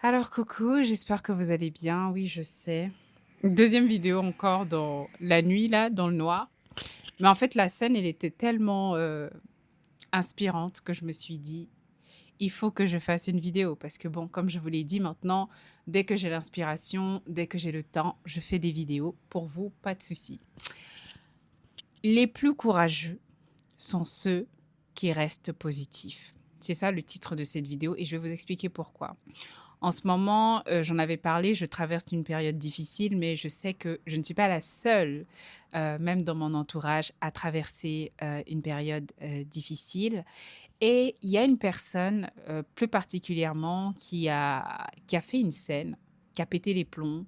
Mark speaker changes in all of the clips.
Speaker 1: Alors coucou, j'espère que vous allez bien. Oui, je sais. Deuxième vidéo encore dans la nuit là, dans le noir. Mais en fait, la scène, elle était tellement inspirante que je me suis dit, il faut que je fasse une vidéo parce que bon, comme je vous l'ai dit maintenant, dès que j'ai l'inspiration, dès que j'ai le temps, je fais des vidéos. Pour vous, pas de souci. Les plus courageux sont ceux qui restent positifs. C'est ça le titre de cette vidéo et je vais vous expliquer pourquoi. En ce moment, j'en avais parlé, je traverse une période difficile, mais je sais que je ne suis pas la seule, même dans mon entourage, à traverser, une période, difficile. Et il y a une personne, plus particulièrement qui a fait une scène, qui a pété les plombs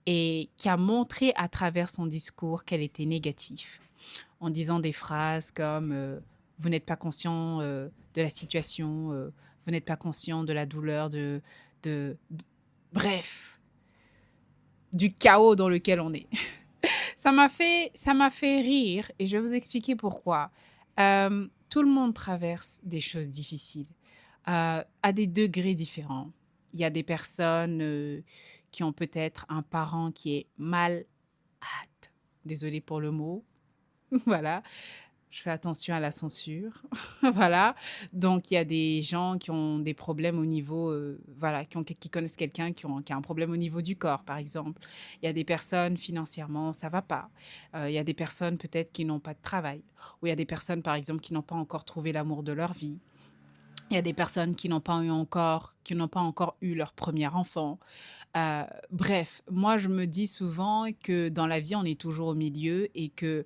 Speaker 1: et qui a montré à travers son discours qu'elle était négative, en disant des phrases comme, «Vous n'êtes pas conscient, de la situation, vous n'êtes pas conscient de la douleur de bref, du chaos dans lequel on est». Ça m'a fait rire et je vais vous expliquer pourquoi. Tout le monde traverse des choses difficiles, à des degrés différents. Il y a des personnes, qui ont peut-être un parent qui est malade, désolée pour le mot, voilà. Je fais attention à la censure, voilà. Donc il y a des gens qui ont des problèmes au niveau, voilà, qui connaissent quelqu'un qui a un problème au niveau du corps, par exemple. Il y a des personnes, financièrement, ça va pas. Il y a des personnes peut-être qui n'ont pas de travail ou il y a des personnes, par exemple, qui n'ont pas encore trouvé l'amour de leur vie. Il y a des personnes qui n'ont pas encore eu leur premier enfant. Bref, moi, je me dis souvent que dans la vie, on est toujours au milieu et que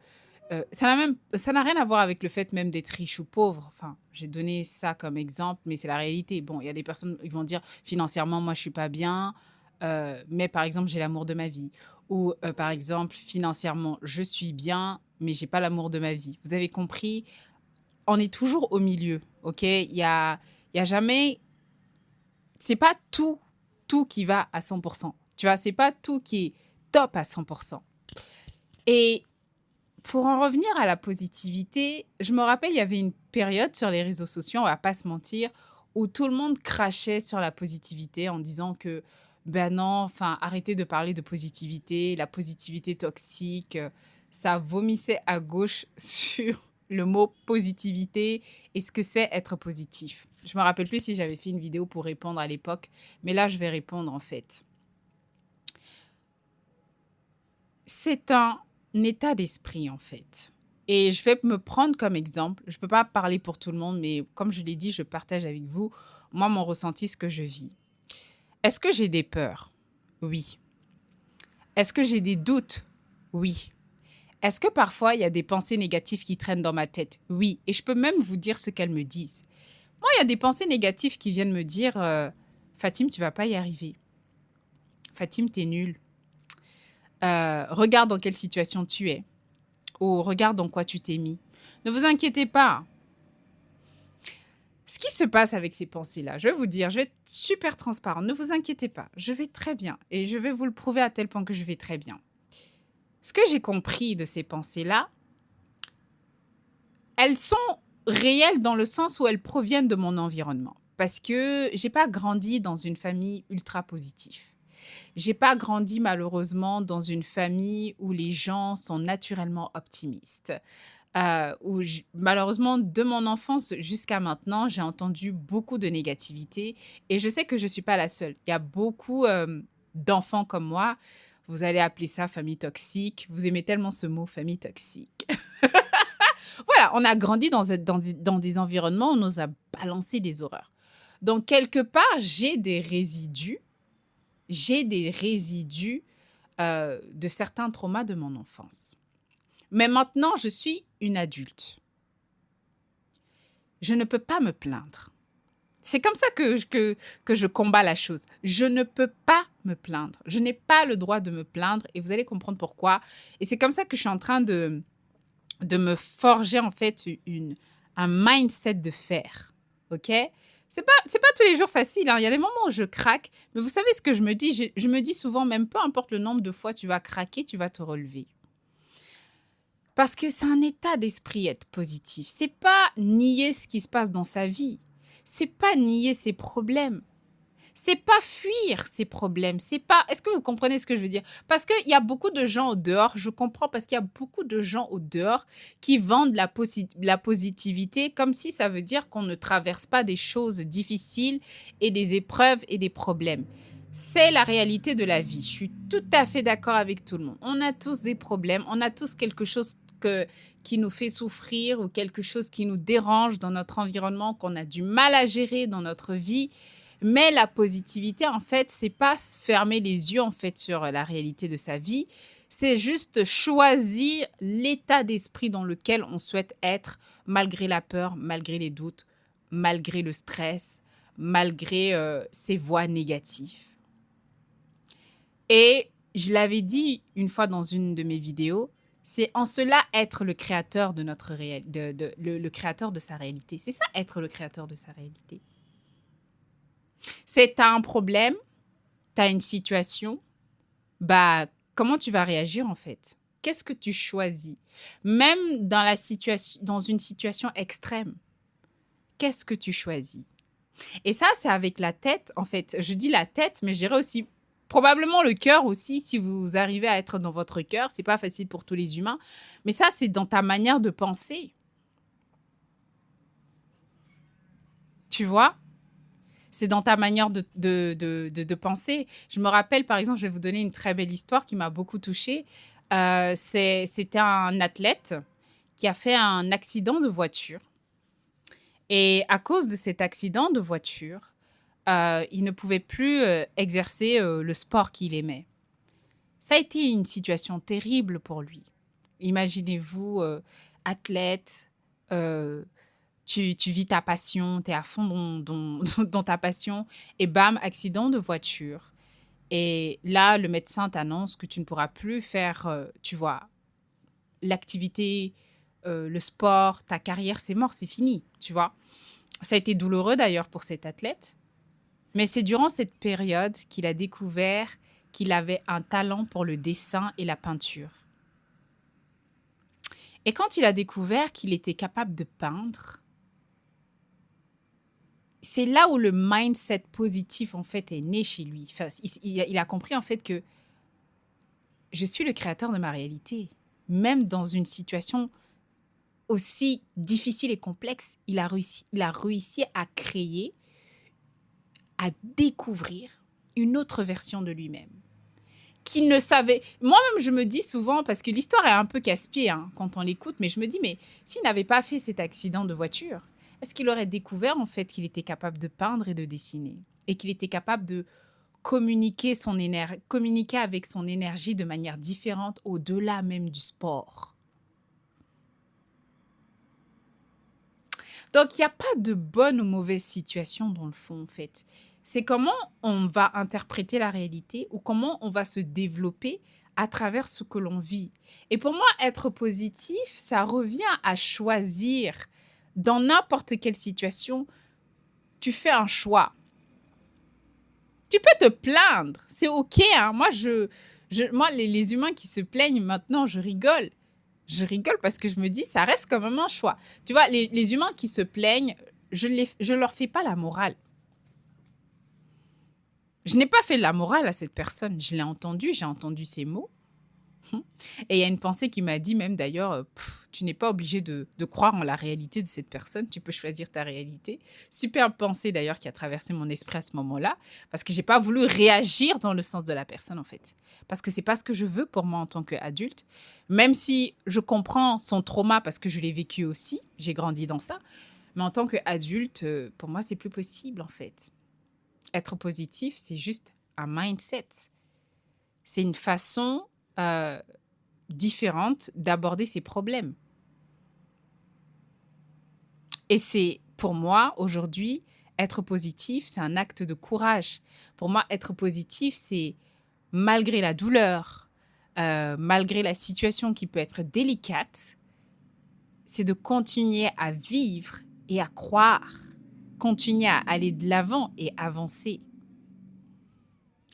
Speaker 1: ça n'a rien à voir avec le fait même d'être riche ou pauvre. Enfin, j'ai donné ça comme exemple, mais c'est la réalité. Bon, il y a des personnes, ils vont dire financièrement, moi, je suis pas bien, mais par exemple, j'ai l'amour de ma vie. Ou par exemple, financièrement, je suis bien, mais j'ai pas l'amour de ma vie. Vous avez compris? On est toujours au milieu, ok? Il y a jamais, c'est pas tout qui va à 100%. Tu vois, c'est pas tout qui est top à 100%. Et pour en revenir à la positivité, je me rappelle, il y avait une période sur les réseaux sociaux, on va pas se mentir, où tout le monde crachait sur la positivité en disant que, ben non, enfin, arrêtez de parler de positivité, la positivité toxique, ça vomissait à gauche sur le mot positivité et ce que c'est être positif. Je me rappelle plus si j'avais fait une vidéo pour répondre à l'époque, mais là, je vais répondre en fait. C'est un état d'esprit, en fait. Et je vais me prendre comme exemple. Je ne peux pas parler pour tout le monde, mais comme je l'ai dit, je partage avec vous, moi, mon ressenti, ce que je vis. Est-ce que j'ai des peurs? Oui. Est-ce que j'ai des doutes? Oui. Est-ce que parfois, il y a des pensées négatives qui traînent dans ma tête? Oui. Et je peux même vous dire ce qu'elles me disent. Moi, il y a des pensées négatives qui viennent me dire, Fatim, tu vas pas y arriver. Fatim, t'es nul. Regarde dans quelle situation tu es. Ou regarde dans quoi tu t'es mis. Ne vous inquiétez pas. Ce qui se passe avec ces pensées-là, je vais vous dire, je vais être super transparente. Ne vous inquiétez pas, je vais très bien. Et je vais vous le prouver à tel point que je vais très bien. Ce que j'ai compris de ces pensées-là, elles sont réelles dans le sens où elles proviennent de mon environnement. Parce que j'ai pas grandi dans une famille ultra positive. J'ai pas grandi malheureusement dans une famille où les gens sont naturellement optimistes. Où malheureusement, de mon enfance jusqu'à maintenant, j'ai entendu beaucoup de négativité et je sais que je ne suis pas la seule. Il y a beaucoup d'enfants comme moi. Vous allez appeler ça famille toxique. Vous aimez tellement ce mot, famille toxique. Voilà, on a grandi dans des environnements où on nous a balancé des horreurs. Donc, quelque part, j'ai des résidus de certains traumas de mon enfance. Mais maintenant, je suis une adulte. Je ne peux pas me plaindre. C'est comme ça que je combats la chose. Je ne peux pas me plaindre. Je n'ai pas le droit de me plaindre et vous allez comprendre pourquoi. Et c'est comme ça que je suis en train de me forger en fait un mindset de fer. OK? C'est pas tous les jours facile, hein. Il y a des moments où je craque, mais vous savez ce que je me dis? Je me dis souvent, même peu importe le nombre de fois tu vas craquer, tu vas te relever. Parce que c'est un état d'esprit être positif. C'est pas nier ce qui se passe dans sa vie. C'est pas nier ses problèmes. C'est pas fuir ces problèmes, c'est pas est-ce que vous comprenez ce que je veux dire? Parce qu'il y a beaucoup de gens au dehors, je comprends parce qu'il y a beaucoup de gens au dehors qui vendent la positivité comme si ça veut dire qu'on ne traverse pas des choses difficiles et des épreuves et des problèmes. C'est la réalité de la vie. Je suis tout à fait d'accord avec tout le monde. On a tous des problèmes, on a tous quelque chose qui nous fait souffrir ou quelque chose qui nous dérange dans notre environnement, qu'on a du mal à gérer dans notre vie. Mais la positivité, en fait, c'est pas se fermer les yeux, en fait, sur la réalité de sa vie. C'est juste choisir l'état d'esprit dans lequel on souhaite être, malgré la peur, malgré les doutes, malgré le stress, malgré ces voix négatives. Et je l'avais dit une fois dans une de mes vidéos, c'est en cela être le créateur de notre le créateur de sa réalité. C'est ça, être le créateur de sa réalité. C'est t'as un problème, t'as une situation, bah comment tu vas réagir en fait? Qu'est-ce que tu choisis? Même dans une situation extrême, qu'est-ce que tu choisis? Et ça, c'est avec la tête, en fait. Je dis la tête, mais je dirais aussi probablement le cœur aussi, si vous arrivez à être dans votre cœur. C'est pas facile pour tous les humains, mais ça, c'est dans ta manière de penser. Tu vois? C'est dans ta manière de penser. Je me rappelle, par exemple, je vais vous donner une très belle histoire qui m'a beaucoup touchée. C'était un athlète qui a fait un accident de voiture. Et à cause de cet accident de voiture, il ne pouvait plus exercer le sport qu'il aimait. Ça a été une situation terrible pour lui. Imaginez-vous, athlète, euh, tu vis ta passion, tu es à fond dans ta passion, et bam, accident de voiture. Et là, le médecin t'annonce que tu ne pourras plus faire, tu vois, l'activité, le sport, ta carrière, c'est mort, c'est fini, tu vois. Ça a été douloureux d'ailleurs pour cet athlète, mais c'est durant cette période qu'il a découvert qu'il avait un talent pour le dessin et la peinture. Et quand il a découvert qu'il était capable de peindre, c'est là où le mindset positif, en fait, est né chez lui. Enfin, il a compris, en fait, que je suis le créateur de ma réalité. Même dans une situation aussi difficile et complexe, il a réussi à créer, à découvrir une autre version de lui-même. Qu'il ne savait. Moi-même, je me dis souvent, parce que l'histoire est un peu casse-pied hein, quand on l'écoute, mais je me dis, mais s'il n'avait pas fait cet accident de voiture, est-ce qu'il aurait découvert en fait qu'il était capable de peindre et de dessiner et qu'il était capable de communiquer avec son énergie de manière différente au-delà même du sport? Donc, il n'y a pas de bonne ou mauvaise situation dans le fond, en fait. C'est comment on va interpréter la réalité ou comment on va se développer à travers ce que l'on vit. Et pour moi, être positif, ça revient à choisir dans n'importe quelle situation, tu fais un choix. Tu peux te plaindre, c'est OK. Hein. Moi les humains qui se plaignent maintenant, je rigole. Je rigole parce que je me dis, ça reste quand même un choix. Tu vois, les humains qui se plaignent, je leur fais pas la morale. Je n'ai pas fait la morale à cette personne. Je l'ai entendu, j'ai entendu ses mots. Et il y a une pensée qui m'a dit même d'ailleurs, tu n'es pas obligé de croire en la réalité de cette personne, tu peux choisir ta réalité. Super pensée d'ailleurs qui a traversé mon esprit à ce moment-là, parce que j'ai pas voulu réagir dans le sens de la personne en fait. Parce que c'est pas ce que je veux pour moi en tant qu'adulte, même si je comprends son trauma parce que je l'ai vécu aussi, j'ai grandi dans ça, mais en tant qu'adulte, pour moi c'est plus possible en fait. Être positif, c'est juste un mindset. C'est une façon euh, différente d'aborder ces problèmes. Et c'est, pour moi, aujourd'hui, être positif, c'est un acte de courage. Pour moi, être positif, c'est malgré la douleur, malgré la situation qui peut être délicate, c'est de continuer à vivre et à croire, continuer à aller de l'avant et avancer.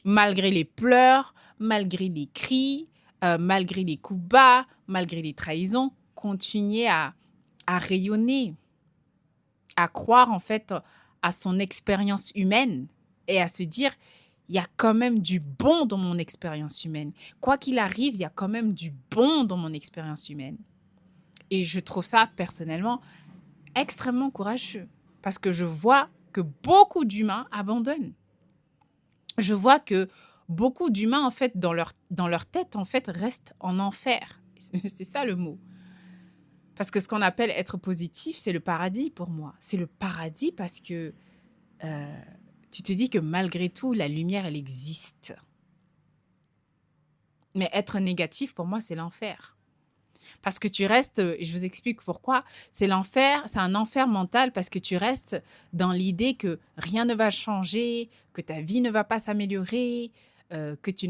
Speaker 1: Malgré les pleurs, malgré les cris, malgré les coups bas, malgré les trahisons, continuer à rayonner, à croire en fait à son expérience humaine. et à se dire: «Il y a quand même du bon dans mon expérience humaine. Quoi qu'il arrive, il y a quand même du bon dans mon expérience humaine» et je trouve ça personnellement extrêmement courageux parce que je vois que beaucoup d'humains abandonnent. Je vois que beaucoup d'humains, en fait, dans leur tête, en fait, restent en enfer. C'est ça le mot. Parce que ce qu'on appelle être positif, c'est le paradis pour moi. C'est le paradis parce que euh, tu te dis que malgré tout, la lumière, elle existe. Mais être négatif, pour moi, c'est l'enfer. Parce que tu restes, et je vous explique pourquoi, c'est l'enfer, c'est un enfer mental parce que tu restes dans l'idée que rien ne va changer, que ta vie ne va pas s'améliorer, que tu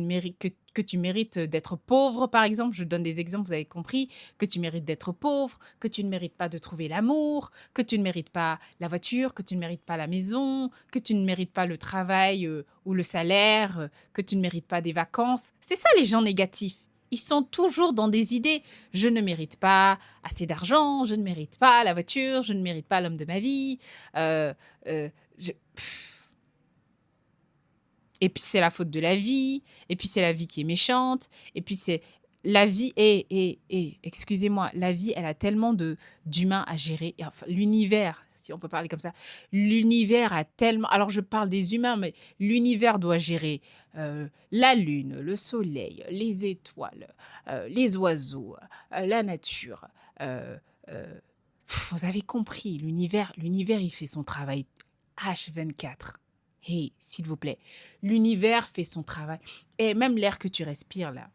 Speaker 1: mérites d'être pauvre, par exemple. Je donne des exemples, vous avez compris, que tu mérites d'être pauvre, que tu ne mérites pas de trouver l'amour, que tu ne mérites pas la voiture, que tu ne mérites pas la maison, que tu ne mérites pas le travail ou le salaire, que tu ne mérites pas des vacances. C'est ça les gens négatifs. Ils sont toujours dans des idées. Je ne mérite pas assez d'argent, je ne mérite pas la voiture, je ne mérite pas l'homme de ma vie. euh, euh, je- pff. Et puis c'est la faute de la vie, et puis c'est la vie qui est méchante, et puis c'est la vie excusez-moi, la vie, elle a tellement d'humains à gérer. Et enfin, l'univers, si on peut parler comme ça, l'univers a tellement. Alors je parle des humains, mais l'univers doit gérer la lune, le soleil, les étoiles, les oiseaux, la nature. euh, euh, Vous avez compris, l'univers, il fait son travail H24. Hey, s'il vous plaît, l'univers fait son travail. Et même l'air que tu respires là,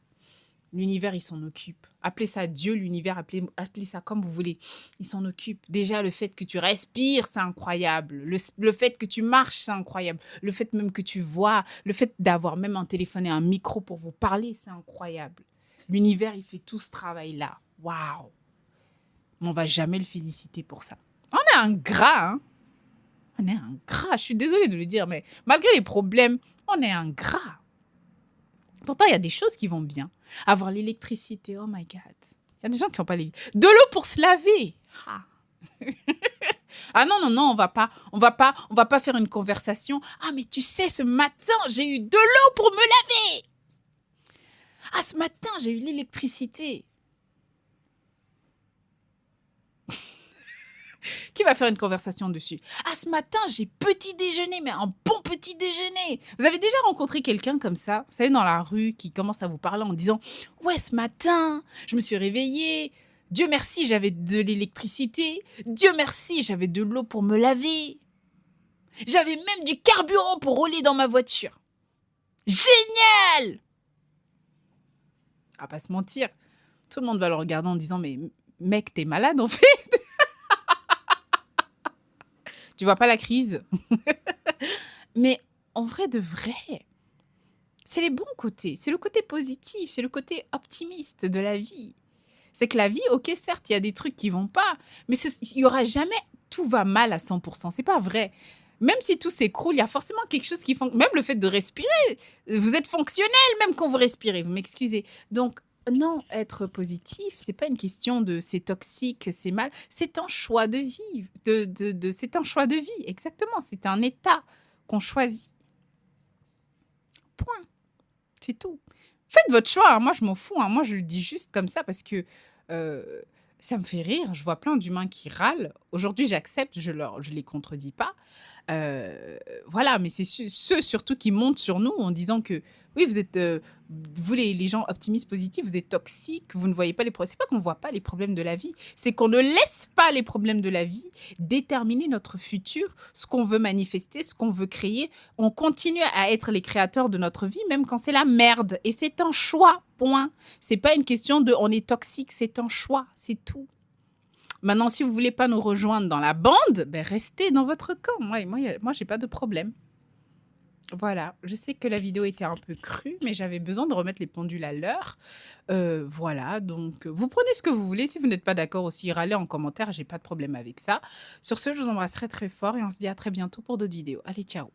Speaker 1: l'univers, il s'en occupe. Appelez ça Dieu, l'univers, appelez ça comme vous voulez. Il s'en occupe. Déjà, le fait que tu respires, c'est incroyable. Le fait que tu marches, c'est incroyable. Le fait même que tu vois, le fait d'avoir même un téléphone et un micro pour vous parler, c'est incroyable. L'univers, il fait tout ce travail-là. Waouh! Mais on va jamais le féliciter pour ça. On est ingrat, hein? On est ingrat. Je suis désolée de le dire, mais malgré les problèmes, on est ingrat. Pourtant, il y a des choses qui vont bien. Avoir l'électricité, oh my God. Il y a des gens qui n'ont pas l'électricité. De l'eau pour se laver. Ah. Ah non, non, non, on va pas faire une conversation. Ah, mais tu sais, ce matin, j'ai eu de l'eau pour me laver. Ah, ce matin, j'ai eu l'électricité. Qui va faire une conversation dessus? Ah, ce matin, j'ai petit déjeuner, mais un bon petit déjeuner. Vous avez déjà rencontré quelqu'un comme ça, vous savez, dans la rue, qui commence à vous parler en disant: ouais, ce matin, je me suis réveillée. Dieu merci, j'avais de l'électricité. Dieu merci, j'avais de l'eau pour me laver. J'avais même du carburant pour rouler dans ma voiture. Génial! À pas se mentir, tout le monde va le regarder en disant: mais mec, t'es malade en fait. Tu vois pas la crise? Mais en vrai de vrai, c'est les bons côtés, c'est le côté positif, c'est le côté optimiste de la vie. C'est que la vie, ok, certes, il y a des trucs qui vont pas, mais il y aura jamais tout va mal à 100%. C'est pas vrai. Même si tout s'écroule, il y a forcément quelque chose qui fonctionne. Même le fait de respirer, vous êtes fonctionnel même quand vous respirez. Vous m'excusez. Donc non, être positif, c'est pas une question de c'est toxique, c'est mal. C'est un choix de vie. C'est un choix de vie, exactement. C'est un état qu'on choisit. Point. C'est tout. Faites votre choix, hein. Moi, je m'en fous, hein. Moi, je le dis juste comme ça parce que euh, ça me fait rire. Je vois plein d'humains qui râlent. Aujourd'hui, j'accepte, je les contredis pas. Euh, voilà, mais c'est ceux surtout qui montent sur nous en disant que oui, vous êtes, vous les gens optimistes, positifs, vous êtes toxiques, vous ne voyez pas les problèmes. C'est pas qu'on ne voit pas les problèmes de la vie, c'est qu'on ne laisse pas les problèmes de la vie déterminer notre futur, ce qu'on veut manifester, ce qu'on veut créer. On continue à être les créateurs de notre vie, même quand c'est la merde. Et c'est un choix, point. C'est pas une question de on est toxique, c'est un choix, c'est tout. Maintenant, si vous voulez pas nous rejoindre dans la bande, ben restez dans votre camp. Moi, j'ai pas de problème. Voilà, je sais que la vidéo était un peu crue, mais j'avais besoin de remettre les pendules à l'heure. Voilà, donc vous prenez ce que vous voulez. Si vous n'êtes pas d'accord aussi, râlez en commentaire, j'ai pas de problème avec ça. Sur ce, je vous embrasserai très fort et on se dit à très bientôt pour d'autres vidéos. Allez, ciao!